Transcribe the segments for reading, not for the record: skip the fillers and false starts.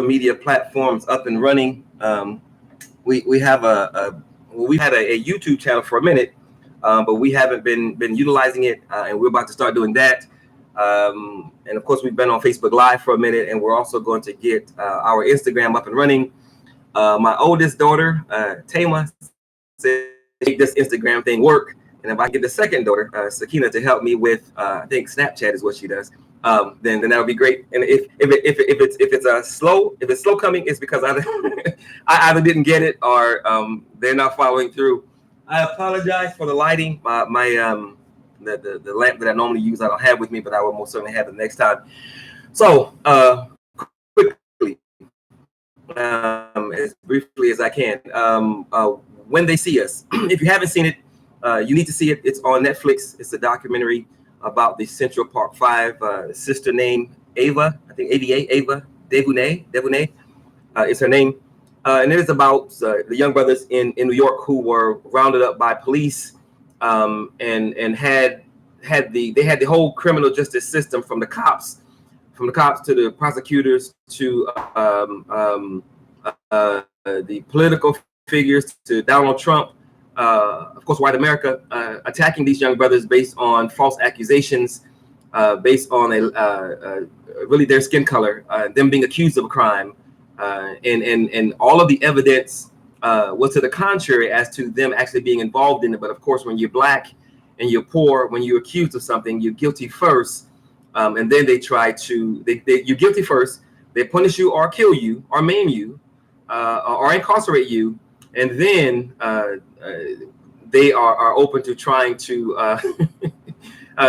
media platforms up and running. We have we've had a YouTube channel for a minute, but we haven't been utilizing it, and we're about to start doing that. And of course, we've been on Facebook Live for a minute, and we're also going to get our Instagram up and running. My oldest daughter, Tama, said make this Instagram thing work, and if I get the second daughter, Sakina, to help me with, I think Snapchat is what she does. Then that would be great. And if it's slow coming, it's because I either didn't get it or they're not following through. I apologize for the lighting. The lamp that I normally use, I don't have with me, but I will most certainly have it next time. So quickly, as briefly as I can, When They See Us. If you haven't seen it, you need to see it. It's on Netflix. It's a documentary about the Central Park Five. Sister named Ava, I think Ava DuVernay is her name. And it is about the young brothers in New York who were rounded up by police, and had the whole criminal justice system, from the cops to the prosecutors to the political figures to Donald Trump, of course, white America, attacking these young brothers based on false accusations, based on really their skin color, them being accused of a crime, and all of the evidence was to the contrary as to them actually being involved in it. But of course, when you're black and you're poor, when you're accused of something, you're guilty first, and then they try to you're guilty first. They punish you or kill you or maim you or incarcerate you, and then they are open to trying to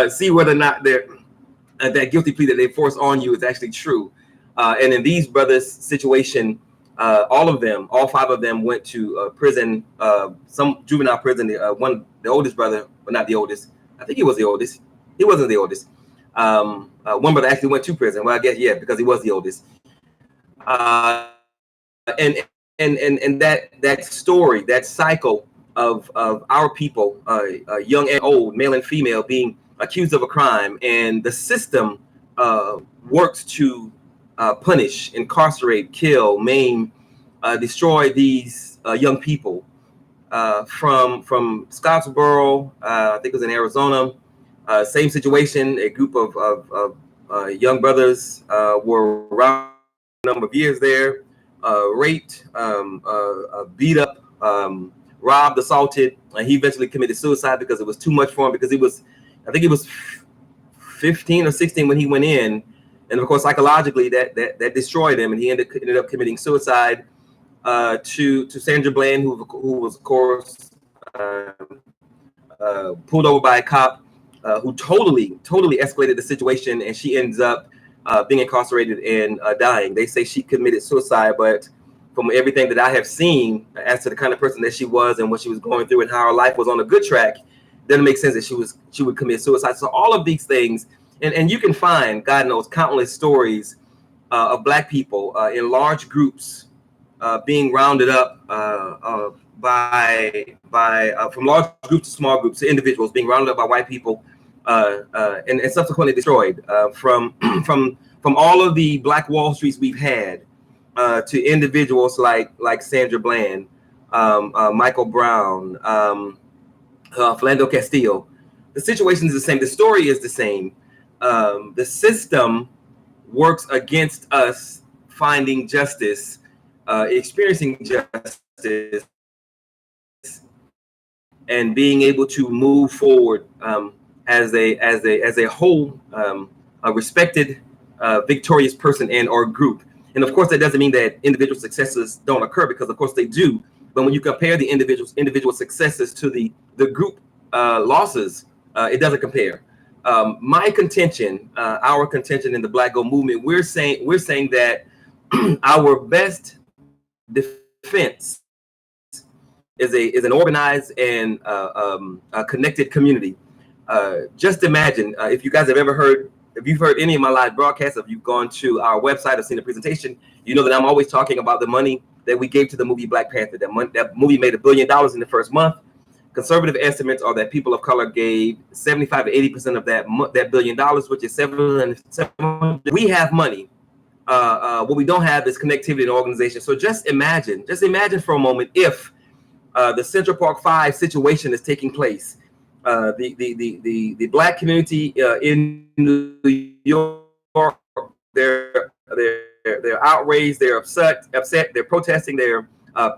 see whether or not that guilty plea that they force on you is actually true. And in these brothers' situation, all five of them went to prison, some juvenile prison. The oldest brother, but not the oldest. I think he was the oldest. He wasn't the oldest. One brother actually went to prison. Well, I guess, yeah, because he was the oldest. And that story, that cycle of our people, young and old, male and female, being accused of a crime, and the system works to punish, incarcerate, kill, maim, destroy these young people. From Scottsboro, I think it was in Arizona, same situation. A group of young brothers were around a number of years there, raped, beat up, robbed, assaulted. He eventually committed suicide because it was too much for him, because I think he was 15 or 16 when he went in. And of course, psychologically, that destroyed him, and he ended up committing suicide. To Sandra Bland, who was, of course, pulled over by a cop, who totally escalated the situation, and she ends up being incarcerated and dying. They say she committed suicide, but from everything that I have seen as to the kind of person that she was and what she was going through and how her life was on a good track, doesn't make sense that she would commit suicide. So all of these things, and you can find, God knows, countless stories of Black people in large groups being rounded up from large groups to small groups to individuals being rounded up by white people and subsequently destroyed. From all of the Black Wall Streets we've had to individuals like Sandra Bland, Michael Brown, Philando Castillo. The situation is the same. The story is the same. The system works against us finding justice, experiencing justice, and being able to move forward as a whole, a respected, victorious person and or group. And of course, that doesn't mean that individual successes don't occur, because of course they do. But when you compare the individual successes to the group losses, it doesn't compare. My contention, our contention in the Black Gold movement, we're saying that our best defense is an organized and a connected community. Just imagine if you guys have ever heard, if you've heard any of my live broadcasts, if you've gone to our website or seen the presentation, you know that I'm always talking about the money that we gave to the movie Black Panther. That movie made $1 billion in the first month. Conservative estimates are that people of color gave 75 to 80% of that $1 billion, which is $700. We have money What we don't have is connectivity and organization. So just imagine for a moment if the Central Park 5 situation is taking place. The Black community in New York, they're outraged, they're upset, they're protesting, they're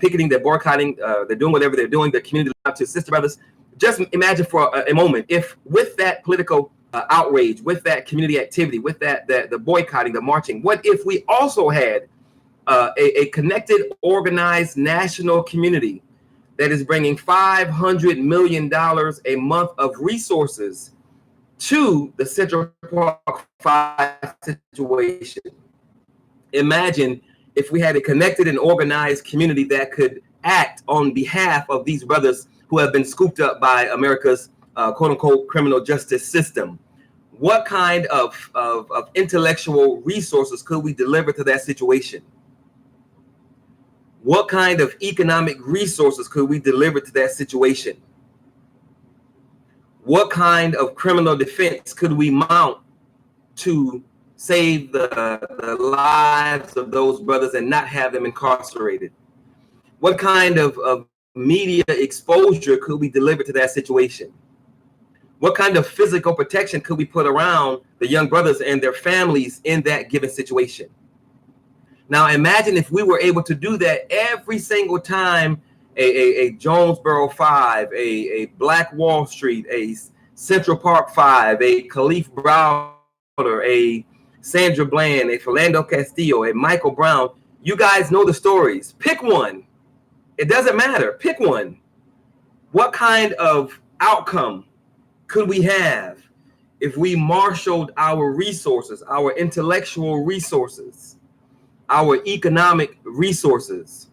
picketing, they're boycotting, they're doing whatever they're doing. Their community to sister brothers. Just imagine for a moment if, with that political outrage, with that community activity, with the boycotting, the marching, what if we also had a connected, organized national community that is bringing $500 million a month of resources to the Central Park 5 situation? Imagine if we had a connected and organized community that could act on behalf of these brothers who have been scooped up by America's quote unquote criminal justice system. What kind of intellectual resources could we deliver to that situation? What kind of economic resources could we deliver to that situation? What kind of criminal defense could we mount to save the lives of those brothers and not have them incarcerated? What kind of media exposure could we deliver to that situation? What kind of physical protection could we put around the young brothers and their families in that given situation? Now, imagine if we were able to do that every single time a Jonesboro 5, a Black Wall Street, a Central Park 5, a Kalief Browder, a Sandra Bland, a Philando Castillo, a Michael Brown. You guys know the stories. Pick one. It doesn't matter. Pick one. What kind of outcome could we have if we marshaled our resources, our intellectual resources, our economic resources,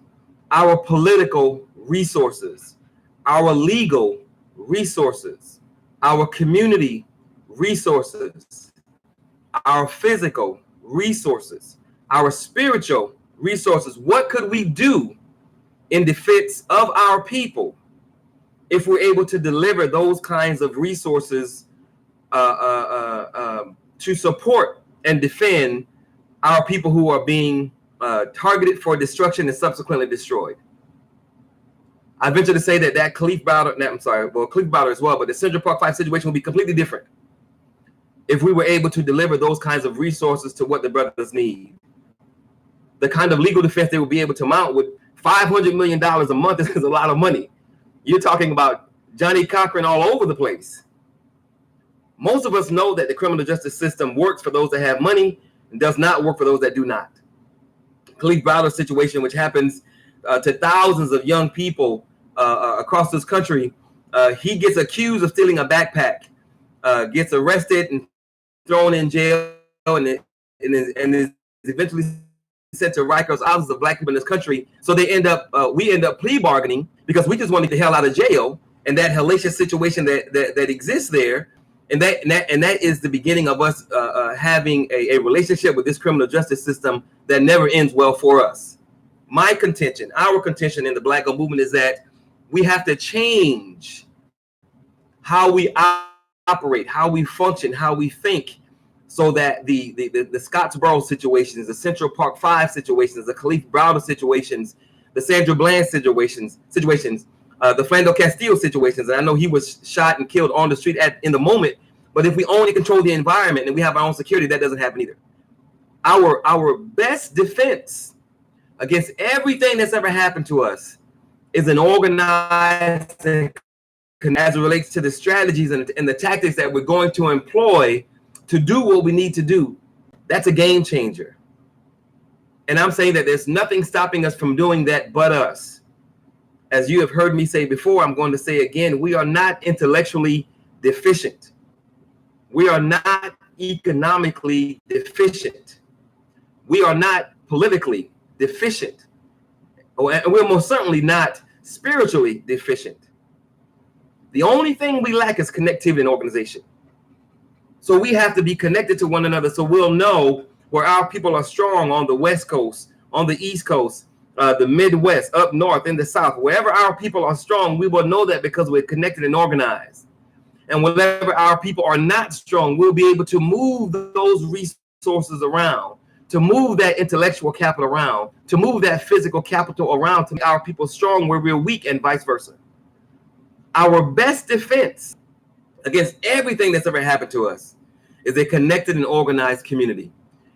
our political resources, our legal resources, our community resources, our physical resources, our spiritual resources? What could we do in defense of our people if we're able to deliver those kinds of resources to support and defend our people who are being targeted for destruction and subsequently destroyed? I venture to say that Kalief Browder, Kalief Browder as well, but the Central Park 5 situation will be completely different if we were able to deliver those kinds of resources to what the brothers need. The kind of legal defense they will be able to mount with $500 million a month is a lot of money. You're talking about Johnny Cochran all over the place. Most of us know that the criminal justice system works for those that have money and does not work for those that do not. Kalief Browder's situation, which happens to thousands of young people across this country, he gets accused of stealing a backpack, gets arrested and thrown in jail, and is eventually sent to Rikers Islands of Black people in this country. So we end up plea bargaining because we just want to get the hell out of jail, and that hellacious situation that exists there. And that is the beginning of us having a relationship with this criminal justice system that never ends well for us. My contention, our contention in the Black Gold movement is that we have to change how we operate, how we function, how we think, so that the Scottsboro situations, the Central Park 5 situations, the Kalief Browder situations, the Sandra Bland situations, the Philando Castillo situations, and I know he was shot and killed on the street in the moment, but if we only control the environment and we have our own security, that doesn't happen either. Our best defense against everything that's ever happened to us is an organized, and as it relates to the strategies and the tactics that we're going to employ to do what we need to do. That's a game changer. And I'm saying that there's nothing stopping us from doing that but us. As you have heard me say before, I'm going to say again, we are not intellectually deficient. We are not economically deficient. We are not politically deficient. And we're most certainly not spiritually deficient. The only thing we lack is connectivity and organization. So we have to be connected to one another so we'll know where our people are strong on the West Coast, on the East Coast, the Midwest, up north, in the South. Wherever our people are strong, we will know that because we're connected and organized. And whenever our people are not strong, we'll be able to move those resources around to move that intellectual capital around, to move that physical capital around, to make our people strong where we're weak, and vice versa. Our best defense against everything that's ever happened to us is a connected and organized community.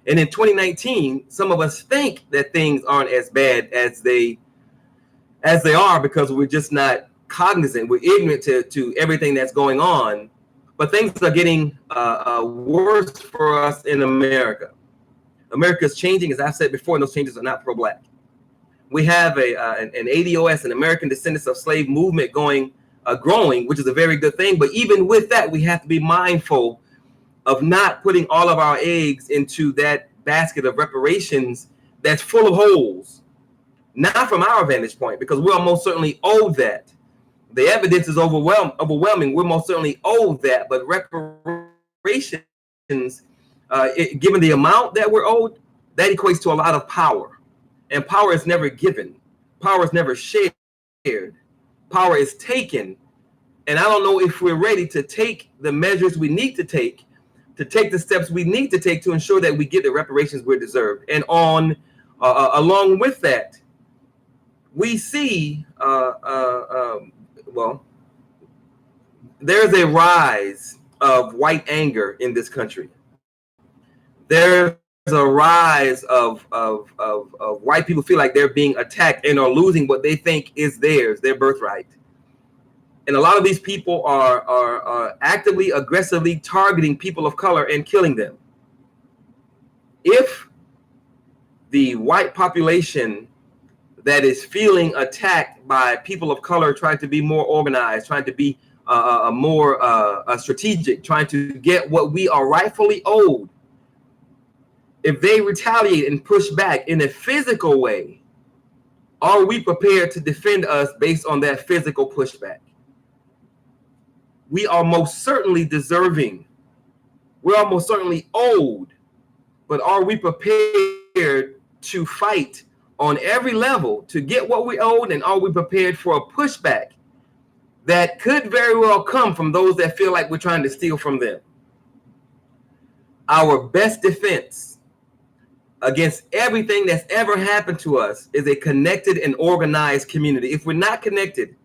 And in 2019, some of us think that things aren't as bad as they are because we're just not cognizant. We're ignorant to everything that's going on. But things are getting worse for us in America. America is changing, as I've said before, and those changes are not pro-Black. We have an ADOS, an American Descendants of Slave movement growing, which is a very good thing. But even with that, we have to be mindful of not putting all of our eggs into that basket of reparations that's full of holes. Not from our vantage point, because we're most certainly owed that. The evidence is overwhelming. We're most certainly owed that. But reparations, given the amount that we're owed, that equates to a lot of power. And power is never given. Power is never shared. Power is taken. And I don't know if we're ready to take the measures we need to take the steps we need to take to ensure that we get the reparations we deserve. And along with that, we see, there's a rise of white anger in this country. There's a rise of white people feel like they're being attacked and are losing what they think is theirs, their birthright. And a lot of these people are actively, aggressively targeting people of color and killing them. If the white population that is feeling attacked by people of color trying to be more organized, trying to be more strategic, trying to get what we are rightfully owed, if they retaliate and push back in a physical way, are we prepared to defend us based on that physical pushback? We are most certainly deserving. We're almost certainly owed, but are we prepared to fight on every level to get what we owed? And are we prepared for a pushback that could very well come from those that feel like we're trying to steal from them? Our best defense against everything that's ever happened to us is a connected and organized community. If we're not connected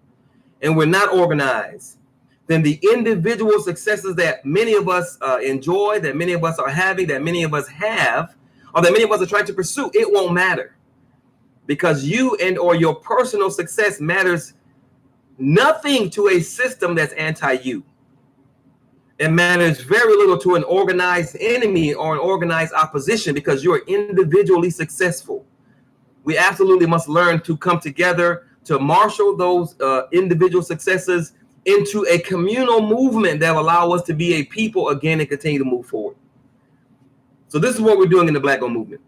and we're not organized, then the individual successes that many of us enjoy, that many of us are having, that many of us have, or that many of us are trying to pursue, it won't matter. Because you and or your personal success matters nothing to a system that's anti-you. It matters very little to an organized enemy or an organized opposition because you're individually successful. We absolutely must learn to come together to marshal those individual successes into a communal movement that will allow us to be a people again and continue to move forward. So this is what we're doing in the Black Gold Movement.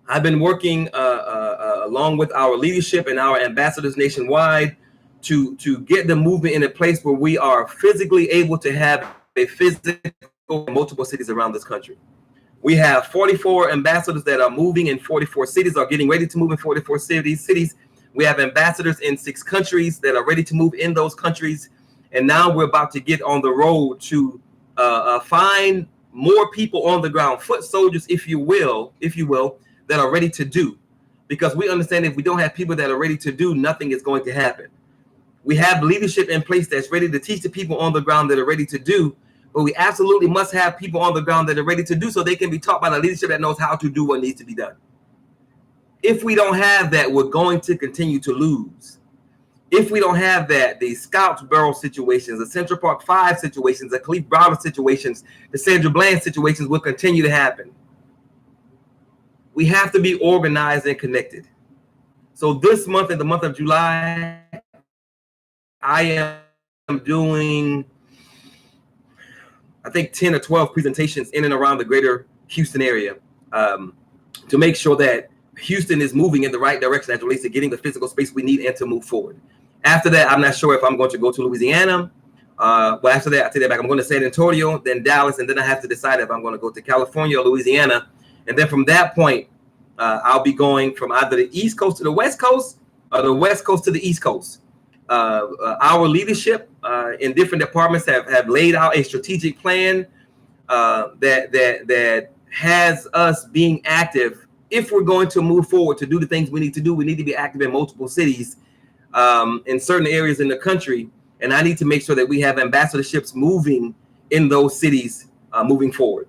I've been working along with our leadership and our ambassadors nationwide to get the movement in a place where we are physically able to have a physical in multiple cities around this country. We have 44 ambassadors that are moving in 44 cities, are getting ready to move in 44 cities. We have ambassadors in 6 countries that are ready to move in those countries. And now we're about to get on the road to find more people on the ground, foot soldiers, if you will, that are ready to do. Because we understand if we don't have people that are ready to do, nothing is going to happen. We have leadership in place that's ready to teach the people on the ground that are ready to do, but we absolutely must have people on the ground that are ready to do so they can be taught by the leadership that knows how to do what needs to be done. If we don't have that, we're going to continue to lose. If we don't have that, the Scottsboro situations, the Central Park 5 situations, the Kalief Browder situations, the Sandra Bland situations will continue to happen. We have to be organized and connected. So this month, in the month of July, I am doing, I think, 10 or 12 presentations in and around the greater Houston area to make sure that Houston is moving in the right direction as it relates to getting the physical space we need and to move forward. After that, I'm not sure if I'm going to go to Louisiana. But after that, I take that back. I'm going to San Antonio, then Dallas, and then I have to decide if I'm going to go to California or Louisiana. And then from that point, I'll be going from either the East Coast to the West Coast or the West Coast to the East Coast. Our leadership in different departments have laid out a strategic plan that has us being active. If we're going to move forward to do the things we need to do, we need to be active in multiple cities, in certain areas in the country. And I need to make sure that we have ambassadorships moving in those cities moving forward.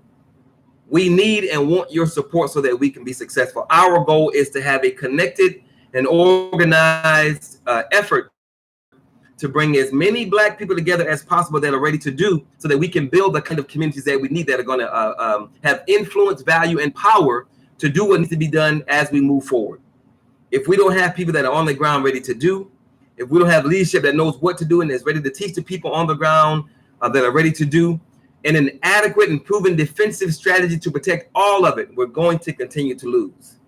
We need and want your support so that we can be successful. Our goal is to have a connected and organized effort to bring as many Black people together as possible that are ready to do, so that we can build the kind of communities that we need, that are going to have influence, value, and power to do what needs to be done as we move forward. If we don't have people that are on the ground ready to do, if we don't have leadership that knows what to do and is ready to teach the people on the ground that are ready to do, and an adequate and proven defensive strategy to protect all of it, we're going to continue to lose.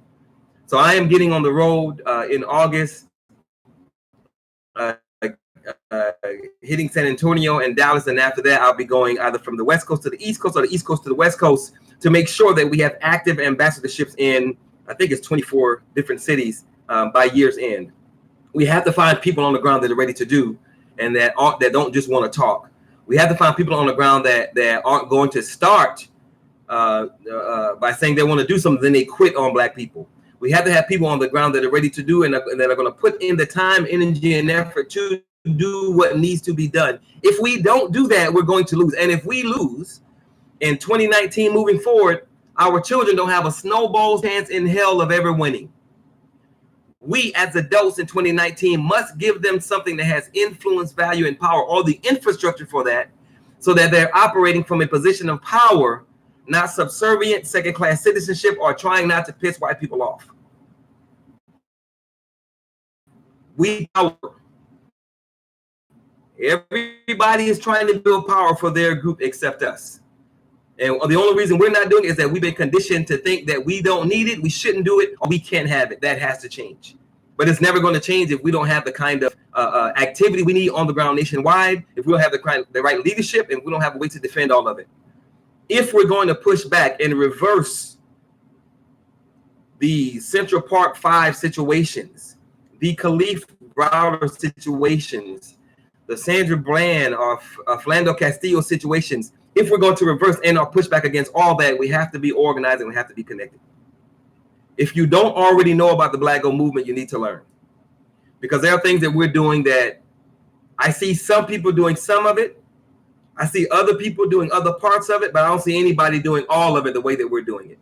So I am getting on the road in August, hitting San Antonio and Dallas, and after that I'll be going either from the West Coast to the East Coast or the East Coast to the West Coast to make sure that we have active ambassadorships in, I think it's 24 different cities by year's end. We have to find people on the ground that are ready to do, and that don't just want to talk. We have to find people on the ground that aren't going to start by saying they want to do something, then they quit on Black people. We have to have people on the ground that are ready to do and that are going to put in the time, energy, and effort to do what needs to be done. If we don't do that, we're going to lose. And if we lose in 2019 moving forward, our children don't have a snowball's chance in hell of ever winning. We as adults in 2019 must give them something that has influence, value, and power, or the infrastructure for that, so that they're operating from a position of power, not subservient, second-class citizenship, or trying not to piss white people off. We power. Everybody is trying to build power for their group except us. And the only reason we're not doing it is that we've been conditioned to think that we don't need it, we shouldn't do it, or we can't have it. That has to change. But it's never going to change if we don't have the kind of activity we need on the ground nationwide, if we don't have the right leadership, and we don't have a way to defend all of it. If we're going to push back and reverse the Central Park 5 situations, the Kalief Browder situations, the Sandra Bland or Philando Castillo situations, if we're going to reverse and or push back against all that, we have to be organized and we have to be connected. If you don't already know about the Black Gold movement, you need to learn. Because there are things that we're doing that I see some people doing some of it. I see other people doing other parts of it, but I don't see anybody doing all of it the way that we're doing it.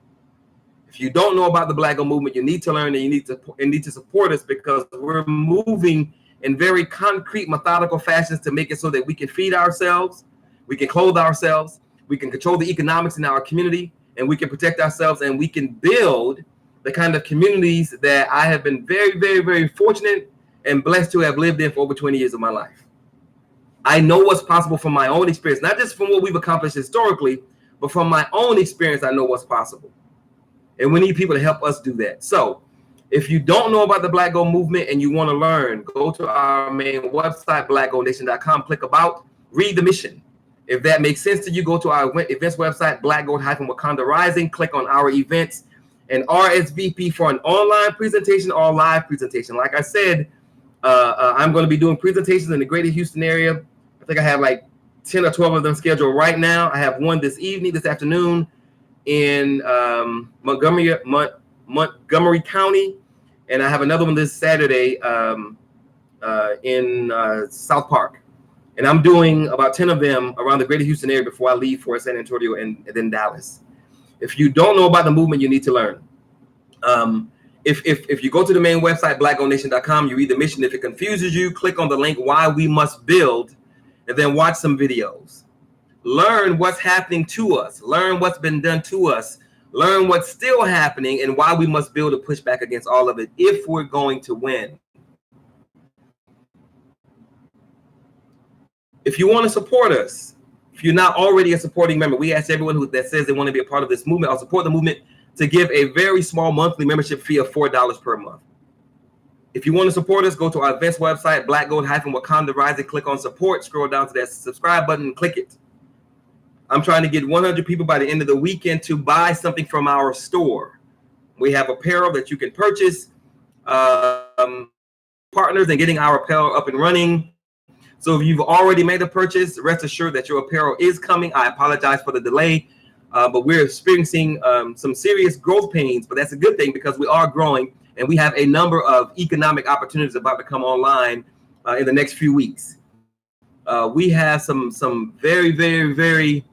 If you don't know about the Black Gold movement, you need to learn, and you need to support us, because we're moving in very concrete, methodical fashions to make it so that we can feed ourselves, we can clothe ourselves, we can control the economics in our community, and we can protect ourselves, and we can build the kind of communities that I have been very, very, very fortunate and blessed to have lived in for over 20 years of my life. I know what's possible from my own experience, not just from what we've accomplished historically, but from my own experience, I know what's possible. And we need people to help us do that. So if you don't know about the Black Gold movement and you want to learn, go to our main website, blackgoldnation.com, click about, read the mission. If that makes sense to you, go to our events website, blackgold-wakanda rising, click on our events, and RSVP for an online presentation or live presentation. Like I said, I'm going to be doing presentations in the greater Houston area. I think I have like 10 or 12 of them scheduled right now. I have one this afternoon in Montgomery County, and I have another one this Saturday in South Park. And I'm doing about 10 of them around the greater Houston area before I leave for San Antonio and then Dallas. If you don't know about the movement, you need to learn. If you go to the main website, blackgoldnation.com, you read the mission. If it confuses you, click on the link, Why We Must Build, and then watch some videos. Learn what's happening to us. Learn what's been done to us. Learn what's still happening and why we must build a push back against all of it if we're going to win. If you want to support us, if you're not already a supporting member, we ask everyone that says they want to be a part of this movement or support the movement to give a very small monthly membership fee of $4 per month. If you want to support us, go to our events website, blackgold-wakanda rising, click on support, scroll down to that subscribe button and click it. I'm trying to get 100 people by the end of the weekend to buy something from our store. We have apparel that you can purchase, partners and getting our apparel up and running. So if you've already made a purchase, rest assured that your apparel is coming. I apologize for the delay. but we're experiencing some serious growth pains. But that's a good thing because we are growing, and we have a number of economic opportunities about to come online in the next few weeks. We have some very, very, very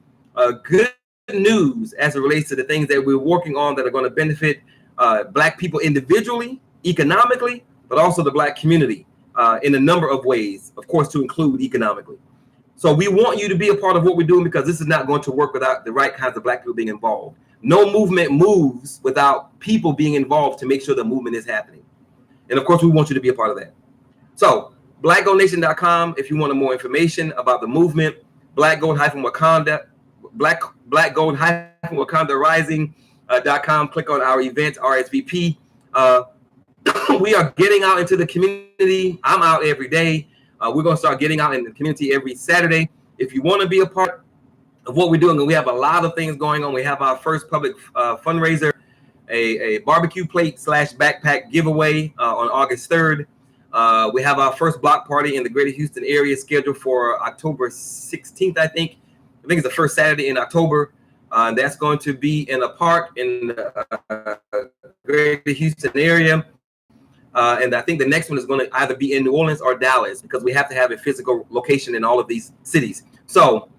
good news as it relates to the things that we're working on that are going to benefit Black people individually, economically, but also the Black community in a number of ways, of course, to include economically. So we want you to be a part of what we're doing because this is not going to work without the right kinds of Black people being involved. No movement moves without people being involved to make sure the movement is happening. And of course, we want you to be a part of that. So blackgoldnation.com if you want more information about the movement, blackgold-wakanda, blackgold-wakanda rising.com. Click on our event, RSVP. We are getting out into the community. I'm out every day. We're going to start getting out in the community every Saturday. If you want to be a part of what we're doing, and we have a lot of things going on. We have our first public fundraiser, a barbecue plate / backpack giveaway on August 3rd. We have our first block party in the greater Houston area scheduled for October 16th, I think. I think it's the first Saturday in October. That's going to be in a park in the greater Houston area. And I think the next one is going to either be in New Orleans or Dallas because we have to have a physical location in all of these cities. So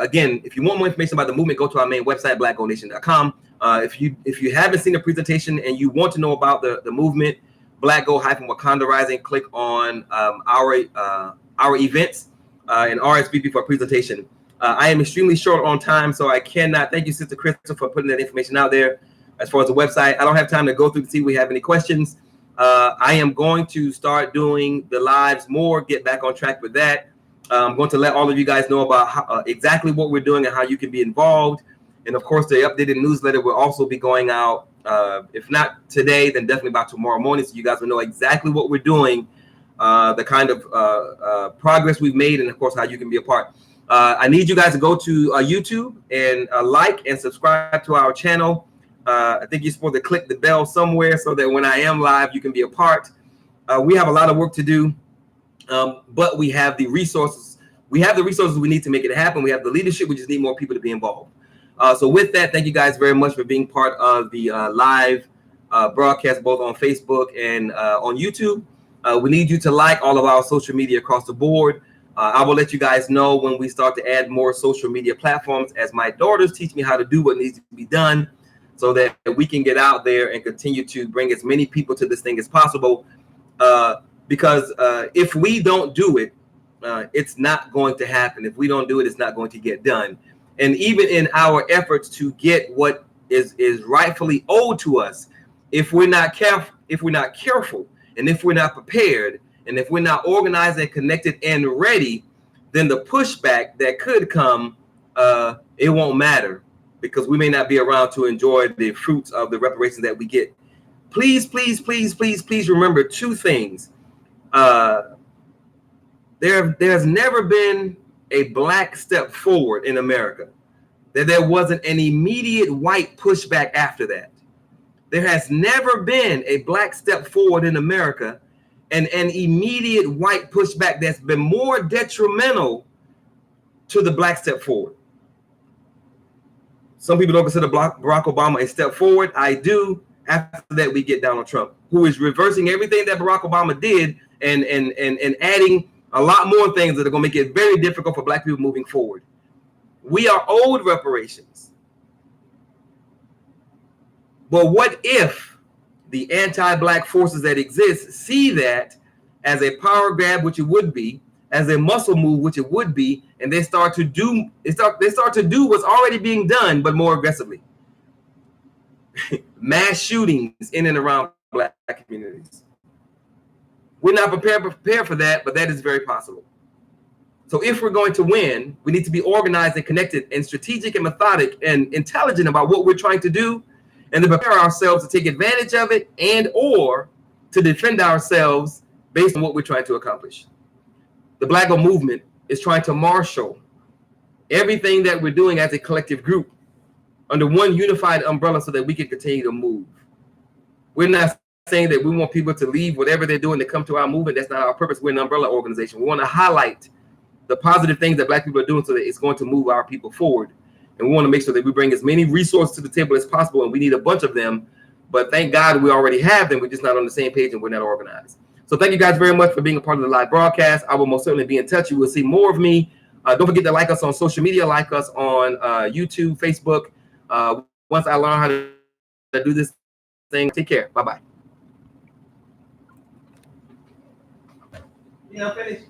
again, if you want more information about the movement, go to our main website, blackgoldnation.com. If you haven't seen the presentation and you want to know about the movement, Black Gold-Wakanda Rising, click on our events and RSVP for a presentation. I am extremely short on time, so I cannot. Thank you, Sister Crystal, for putting that information out there. As far as the website, I don't have time to go through to see if we have any questions. I am going to start doing the lives more, get back on track with that. I'm going to let all of you guys know about how, exactly what we're doing and how you can be involved. And of course, the updated newsletter will also be going out. If not today, then definitely by tomorrow morning. So you guys will know exactly what we're doing, the kind of progress we've made, and of course, how you can be a part. I need you guys to go to YouTube and like and subscribe to our channel. I think you're supposed to click the bell somewhere so that when I am live, you can be a part. We have a lot of work to do, but we have the resources. We have the resources we need to make it happen. We have the leadership. We just need more people to be involved. So with that, thank you guys very much for being part of the live broadcast, both on Facebook and on YouTube. We need you to like all of our social media across the board. I will let you guys know when we start to add more social media platforms as my daughters teach me how to do what needs to be done so that we can get out there and continue to bring as many people to this thing as possible. Because if we don't do it, it's not going to happen. If we don't do it, it's not going to get done. And even in our efforts to get what is rightfully owed to us, if we're not careful, and if we're not prepared, and if we're not organized and connected and ready, then the pushback that could come, it won't matter because we may not be around to enjoy the fruits of the reparations that we get. Please, please, please, please, please remember two things. There's never been a Black step forward in America that there wasn't an immediate white pushback after that. There has never been a Black step forward in America and an immediate white pushback that's been more detrimental to the Black step forward. Some people don't consider Barack Obama a step forward. I do. After that, we get Donald Trump, who is reversing everything that Barack Obama did and adding a lot more things that are going to make it very difficult for Black people moving forward. We are owed reparations. But what if the anti-Black forces that exist see that as a power grab, which it would be, as a muscle move, which it would be, and they start to do what's already being done, but more aggressively? Mass shootings in and around Black communities. We're not prepared for that, but that is very possible. So if we're going to win, we need to be organized and connected and strategic and methodic and intelligent about what we're trying to do, and to prepare ourselves to take advantage of it and or to defend ourselves based on what we're trying to accomplish. The Black Gold movement is trying to marshal everything that we're doing as a collective group under one unified umbrella so that we can continue to move. We're not saying that we want people to leave whatever they're doing to come to our movement. That's not our purpose. We're an umbrella organization. We want to highlight the positive things that Black people are doing so that it's going to move our people forward. And we want to make sure that we bring as many resources to the table as possible, and we need a bunch of them. But thank God we already have them. We're just not on the same page and we're not organized. So thank you guys very much for being a part of the live broadcast. I will most certainly be in touch. You will see more of me. Don't forget to like us on social media, like us on YouTube, Facebook. Once I learn how to do this thing, take care. Bye-bye. Yeah, finish.